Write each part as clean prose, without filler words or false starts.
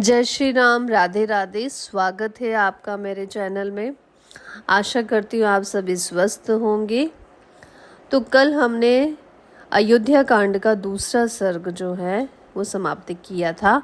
जय श्री राम, राधे राधे। स्वागत है आपका मेरे चैनल में। आशा करती हूँ आप सभी स्वस्थ होंगे। तो कल हमने अयोध्या कांड का दूसरा सर्ग जो है वो समाप्त किया था।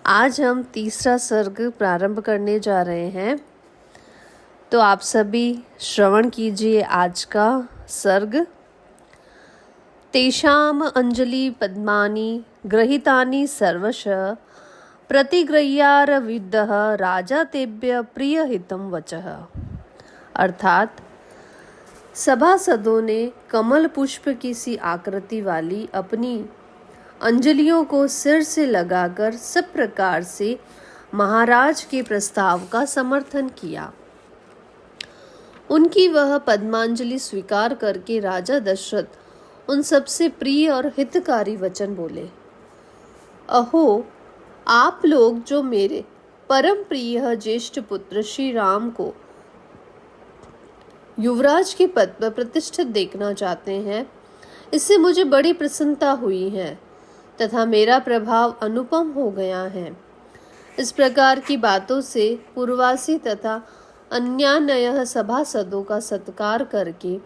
आज हम तीसरा सर्ग प्रारंभ करने जा रहे हैं। तो आप सभी श्रवण कीजिए आज का सर्ग। तेषाम अंजलि पद्मानि गृहीतानि सर्वशः प्रतिगृह्यारविदः राजा तेभ्य प्रियहितं वचः। अर्थात सभासदों ने कमल पुष्प की सी आकृति वाली अपनी अंजलियों को सिर से लगाकर सब प्रकार से महाराज के प्रस्ताव का समर्थन किया। उनकी वह पद्मांजलि स्वीकार करके राजा दशरथ उन सबसे प्रिय और हितकारी वचन बोले। अहो, आप लोग जो मेरे परम प्रिय ज्येष्ठ पुत्र श्री राम को युवराज के पद पर प्रतिष्ठित देखना चाहते हैं, इससे मुझे बड़ी प्रसन्नता हुई है तथा मेरा प्रभाव अनुपम हो गया है। इस प्रकार की बातों से पूर्वासी तथा अन्यान्य सभासदों का सत्कार करके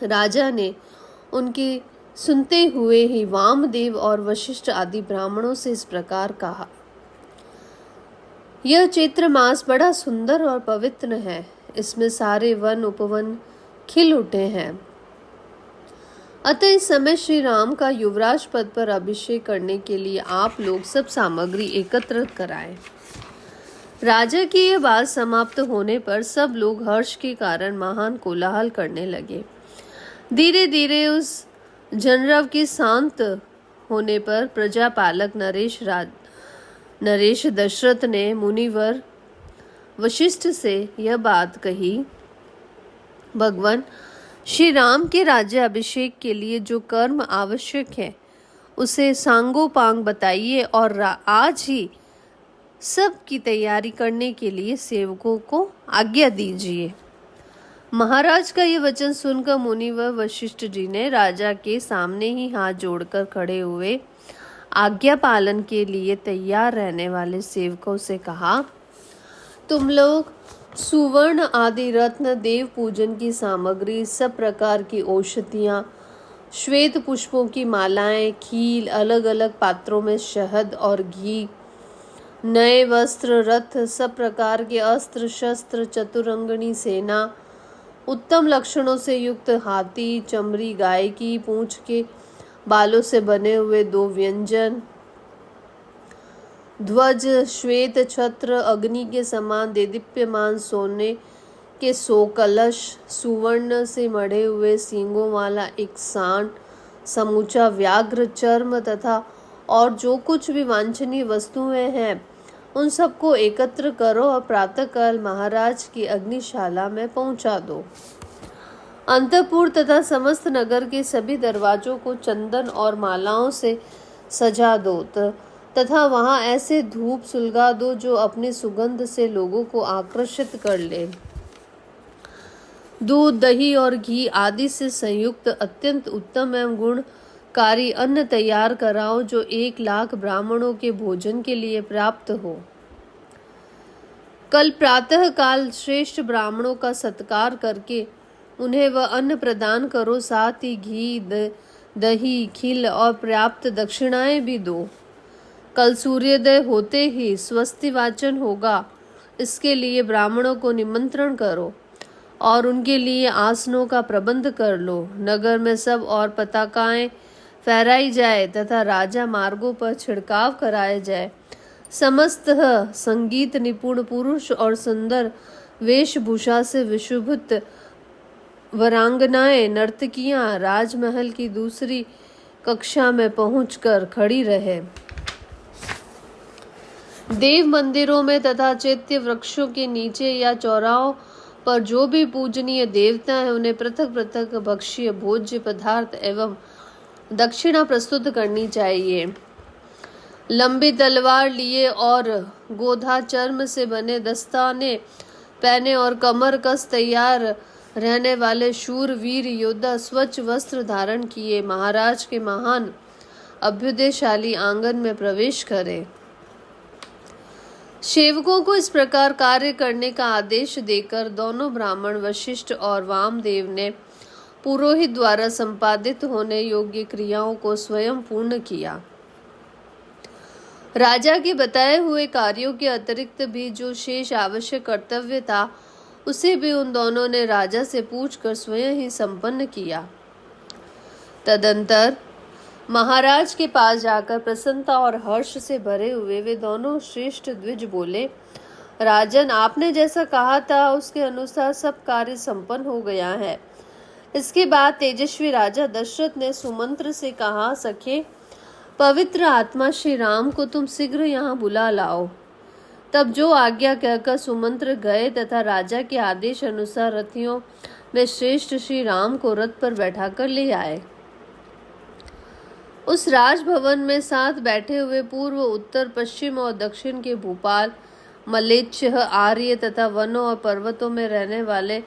राजा ने उनकी सुनते हुए ही वामदेव और वशिष्ठ आदि ब्राह्मणों से इस प्रकार कहा। यह चैत्र मास बड़ा सुंदर और पवित्र है। इसमें सारे वन उपवन खिल उठे हैं। अतः इस समय श्री राम का युवराज पद पर अभिषेक करने के लिए आप लोग सब सामग्री एकत्र कराएं। राजा की यह बात समाप्त होने पर सब लोग हर्ष के कारण महान कोलाहल करने लगे। धीरे धीरे उस जनरव के शांत होने पर प्रजापालक नरेश दशरथ ने मुनिवर वशिष्ठ से यह बात कही। भगवान श्री राम के राज्य अभिषेक के लिए जो कर्म आवश्यक है उसे सांगोपांग बताइए और आज ही सब की तैयारी करने के लिए सेवकों को आज्ञा दीजिए। महाराज का ये वचन सुनकर मुनि व वशिष्ठ जी ने राजा के सामने ही हाथ जोड़कर खड़े हुए आज्ञा पालन के लिए तैयार रहने वाले सेवकों से कहा, तुम लोग सुवर्ण आदि रत्न, देव पूजन की सामग्री, सब प्रकार की औषधियाँ, श्वेत पुष्पों की मालाएं, खील, अलग अलग पात्रों में शहद और घी, नए वस्त्र, रथ, सब प्रकार के अस्त्र शस्त्र, चतुरंगनी सेना, उत्तम लक्षणों से युक्त हाथी, चमड़ी गाय की पूंछ के बालों से बने हुए 2 व्यंजन, ध्वज, श्वेत छत्र, अग्नि के समान देदीप्यमान सोने के 100 कलश, सुवर्ण से मढ़े हुए सींगों वाला एक सांड, समूचा व्याघ्र चर्म तथा और जो कुछ भी वांछनीय वस्तुएं हैं उन सबको एकत्र करो और प्रातःकाल महाराज की अग्निशाला में पहुंचा दो। अंतपुर तथा समस्त नगर के सभी दरवाजों को चंदन और मालाओं से सजा दो तथा वहां ऐसे धूप सुलगा दो जो अपनी सुगंध से लोगों को आकर्षित कर ले। दूध, दही और घी आदि से संयुक्त अत्यंत उत्तम एवं गुणकारी अन्न तैयार कराओ जो 1 लाख ब्राह्मणों के भोजन के लिए प्राप्त हो। कल प्रातः काल श्रेष्ठ ब्राह्मणों का सत्कार करके उन्हें वह अन्न प्रदान करो, साथ ही घी, दही, खील और पर्याप्त दक्षिणाएं भी दो। कल सूर्योदय होते ही स्वस्ति वाचन होगा, इसके लिए ब्राह्मणों को निमंत्रण करो और उनके लिए आसनों का प्रबंध कर लो। नगर में सब और पताकाएं फहराई जाए तथा राजा मार्गों पर छिड़काव कराया जाए। समस्त संगीत निपुण पुरुष और सुंदर वेशभूषा से विशुभित वरांगनाएं नर्तकियां राजमहल की दूसरी कक्षा में पहुंचकर खड़ी रहे। देव मंदिरों में तथा चैत्य वृक्षों के नीचे या चौराहों पर जो भी पूजनीय देवता है उन्हें पृथक पृथक भक्ष्य भोज्य पदार्थ एवं दक्षिणा प्रस्तुत करनी चाहिए। लंबी तलवार लिए और गोधा चर्म से बने दस्ताने पहने और कमर कस तैयार रहने वाले शूरवीर योद्धा स्वच्छ वस्त्र धारण किए महाराज के महान अभ्युदयशाली आंगन में प्रवेश करें। सेवकों को इस प्रकार कार्य करने का आदेश देकर दोनों ब्राह्मण वशिष्ठ और वामदेव ने पुरोहित द्वारा संपादित होने योग्य क्रियाओं को स्वयं पूर्ण किया। राजा के बताए हुए कार्यों के अतिरिक्त भी जो शेष आवश्यक कर्तव्य था उसे भी उन दोनों ने राजा से पूछकर स्वयं ही संपन्न किया। तदंतर महाराज के पास जाकर प्रसन्नता और हर्ष से भरे हुए वे दोनों श्रेष्ठ द्विज बोले, राजन, आपने जैसा कहा था उसके अनुसार सब कार्य संपन्न हो गया है। इसके बाद तेजस्वी राजा दशरथ ने सुमंत्र से कहा, सखे, पवित्र आत्मा श्री राम को तुम शीघ्र यहाँ बुला लाओ। तब जो आज्ञा कहकर सुमंत्र गए तथा राजा के आदेश अनुसार रथियों में श्रेष्ठ श्री राम को रथ पर बैठाकर ले आए। उस राजभवन में साथ बैठे हुए पूर्व, उत्तर, पश्चिम और दक्षिण के भूपाल, मलेच्छ, आर्य तथा वनों और पर्वतों में रहने वाले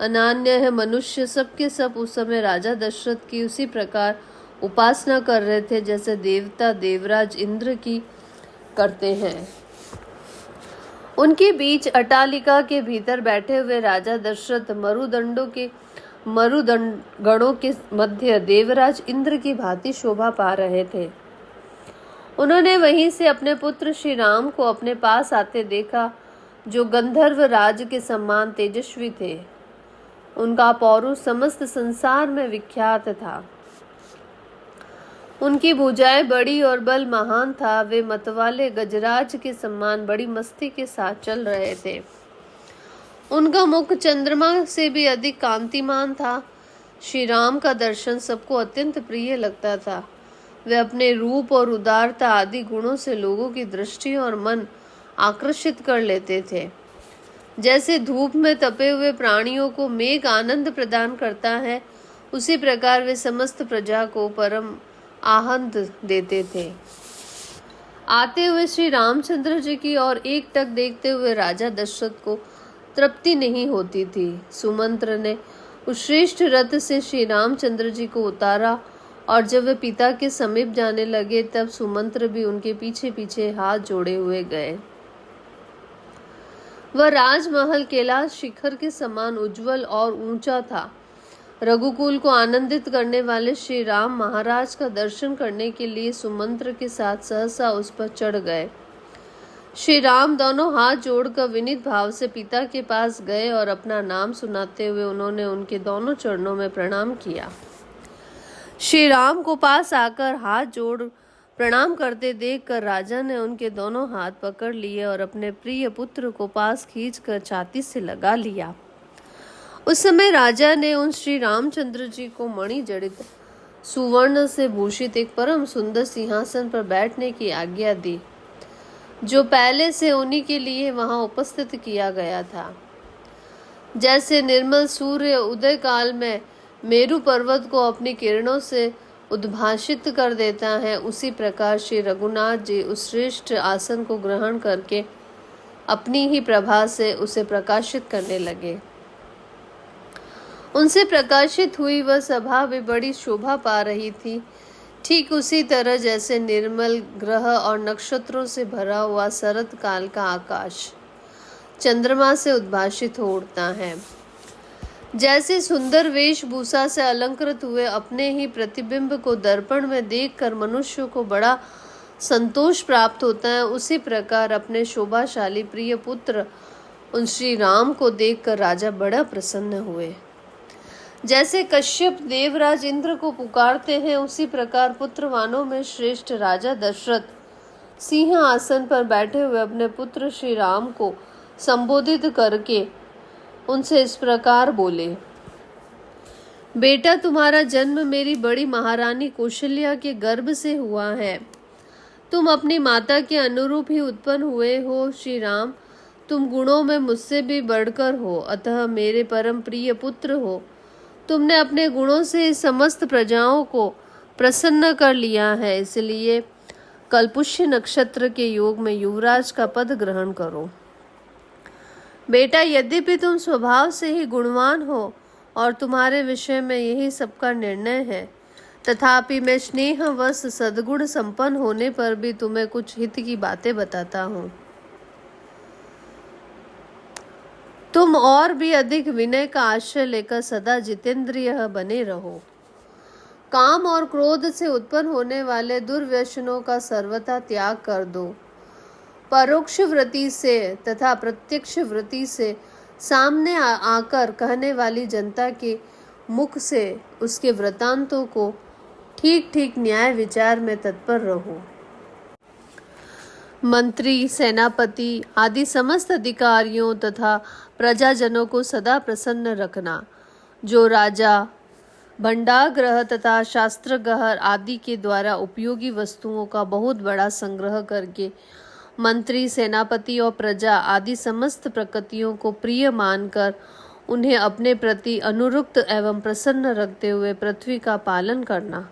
अनान्य मनुष्य सबके सब उस समय राजा दशरथ की उसी प्रकार उपासना कर रहे थे जैसे देवता देवराज इंद्र की करते हैं। उनके बीच अटालिका के भीतर बैठे हुए राजा दशरथ मरुदंगणों के मध्य देवराज इंद्र की भांति शोभा पा रहे थे। उन्होंने वहीं से अपने पुत्र श्री राम को अपने पास आते देखा, जो गंधर्व राज के समान तेजस्वी थे। उनका पौरुष समस्त संसार में विख्यात था। उनकी भुजाएं बड़ी और बल महान था। वे मतवाले गजराज के समान बड़ी मस्ती के साथ चल रहे थे। उनका मुख चंद्रमा से भी अधिक कांतिमान था। श्री राम का दर्शन सबको अत्यंत प्रिय लगता था। वे अपने रूप और उदारता आदि गुणों से लोगों की दृष्टि और मन आकर्षित कर लेते थे। जैसे धूप में तपे हुए प्राणियों को मेघ आनंद प्रदान करता है, उसी प्रकार वे समस्त प्रजा को परम आहंत देते थे। आते हुए श्री रामचंद्र जी की ओर एकटक देखते हुए राजा दशरथ को तृप्ति नहीं होती थी। सुमंत्र ने उस श्रेष्ठ रथ से श्री रामचंद्र जी को उतारा और जब वे पिता के समीप जाने लगे तब सुमंत्र भी उनके पीछे पीछे हाथ जोड़े हुए गए। वह राजमहल कैलाश शिखर के समान उज्जवल और ऊंचा था। रघुकुल को आनंदित करने वाले श्री राम महाराज का दर्शन करने के लिए सुमंत्र के साथ सहसा उस पर चढ़ गए। श्री राम दोनों हाथ जोड़कर विनीत भाव से पिता के पास गए और अपना नाम सुनाते हुए उन्होंने उनके दोनों चरणों में प्रणाम किया। श्री राम को पास आकर हाथ जोड़ प्रणाम करते देखकर राजा ने उनके दोनों हाथ पकड़ लिए और अपने प्रिय पुत्र को पास खींचकर छाती से लगा लिया। उस समय राजा ने उन श्री रामचंद्र जी को मणि जड़ित सुवर्ण से भूषित एक परम सुंदर सिंहासन पर बैठने की आज्ञा दी, जो पहले से उन्हीं के लिए वहां उपस्थित किया गया था। जैसे निर्मल सूर्य उदय काल में मेरु पर्वत को अपनी किरणों से उद्भाषित कर देता है, उसी प्रकार श्री रघुनाथ जी उस श्रेष्ठ आसन को ग्रहण करके अपनी ही प्रभा से उसे प्रकाशित करने लगे। उनसे प्रकाशित हुई वह सभा भी बड़ी शोभा पा रही थी, ठीक उसी तरह जैसे निर्मल ग्रह और नक्षत्रों से भरा हुआ शरद काल का आकाश चंद्रमा से उद्भाषित हो उठता है। जैसे सुंदर वेशभूषा से अलंकृत हुए अपने ही प्रतिबिंब को दर्पण में देखकर मनुष्य को बड़ा संतोष प्राप्त होता है, उसी प्रकार अपने शोभाशाली प्रिय पुत्र उन श्री राम को देखकर राजा बड़ा प्रसन्न हुए। जैसे कश्यप देवराज इंद्र को पुकारते हैं, उसी प्रकार पुत्रवानों में श्रेष्ठ राजा दशरथ सिंह आसन पर बैठे हुए अपने पुत्र श्री राम को संबोधित करके उनसे इस प्रकार बोले, बेटा, तुम्हारा जन्म मेरी बड़ी महारानी कौशल्या के गर्भ से हुआ है। तुम अपनी माता के अनुरूप ही उत्पन्न हुए हो। श्री राम, तुम गुणों में मुझसे भी बढ़कर हो, अतः मेरे परम प्रिय पुत्र हो। तुमने अपने गुणों से समस्त प्रजाओं को प्रसन्न कर लिया है, इसलिए कल पुष्य नक्षत्र के योग में युवराज का पद ग्रहण करो। बेटा, यद्यपि तुम स्वभाव से ही गुणवान हो और तुम्हारे विषय में यही सबका निर्णय है, तथापि मैं स्नेहवश सद्गुण संपन्न होने पर भी तुम्हें कुछ हित की बातें बताता हूँ। तुम और भी अधिक विनय का आश्रय लेकर सदा जितेंद्रिय बने रहो। काम और क्रोध से उत्पन्न होने वाले दुर्व्यसनों का सर्वथा त्याग कर दो। परोक्ष वृत्ति से तथा प्रत्यक्ष वृत्ति से सामने आकर कहने वाली जनता के मुख से उसके वृतांतों को ठीक ठीक न्याय विचार में तत्पर रहो। मंत्री, सेनापति आदि समस्त अधिकारियों तथा प्रजाजनों को सदा प्रसन्न रखना। जो राजा भंडारगृह तथा शास्त्रागार आदि के द्वारा उपयोगी वस्तुओं का बहुत बड़ा संग्रह करके मंत्री, सेनापति और प्रजा आदि समस्त प्रकृतियों को प्रिय मानकर उन्हें अपने प्रति अनुरक्त एवं प्रसन्न रखते हुए पृथ्वी का पालन करना।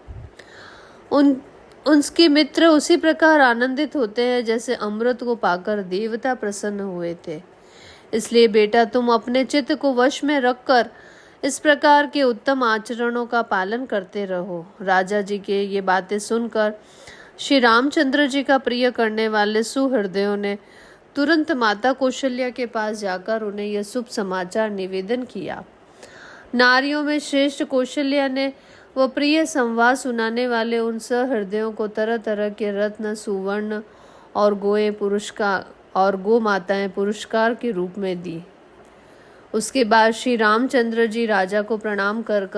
उनके मित्र उसी प्रकार आनंदित होते हैं जैसे अमृत को पाकर देवता प्रसन्न हुए थे। इसलिए बेटा, तुम अपने चित्त को वश में रखकर इस प्रकार के उत्तम आचरणों का पालन करते रहो। राजा जी के ये बातें सुनकर श्री रामचंद्र जी का प्रिय करने वाले सुहृदयों ने तुरंत माता कौशल्या के पास जाकर उन्हें यह शुभ समाचार निवेदन किया। नारियों में श्रेष्ठ कौशल्या ने वह प्रिय संवाद सुनाने वाले उन सहृदयों को तरह तरह के रत्न, सुवर्ण और गो माताएं पुरस्कार के रूप में दी। उसके बाद श्री रामचंद्र जी राजा को प्रणाम कर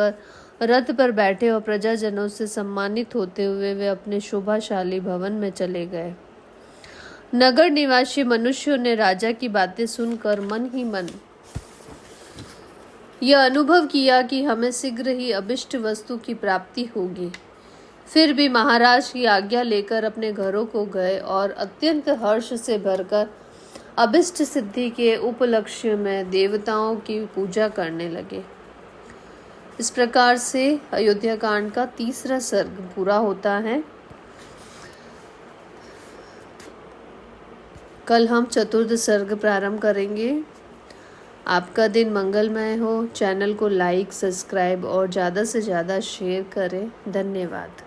रथ पर बैठे और प्रजाजनों से सम्मानित होते हुए वे अपने शोभाशाली भवन में चले गए। नगर निवासी मनुष्यों ने राजा की बातें सुनकर मन ही मन यह अनुभव किया कि हमें शीघ्र ही अभिष्ट वस्तु की प्राप्ति होगी। फिर भी महाराज की आज्ञा लेकर अपने घरों को गए और अत्यंत हर्ष से भरकर अभिष्ट सिद्धि के उपलक्ष्य में देवताओं की पूजा करने लगे। इस प्रकार से अयोध्या कांड का 3रा सर्ग पूरा होता है। कल हम 4th सर्ग प्रारंभ करेंगे। आपका दिन मंगलमय हो। चैनल को लाइक, सब्सक्राइब और ज़्यादा से ज़्यादा शेयर करें। धन्यवाद।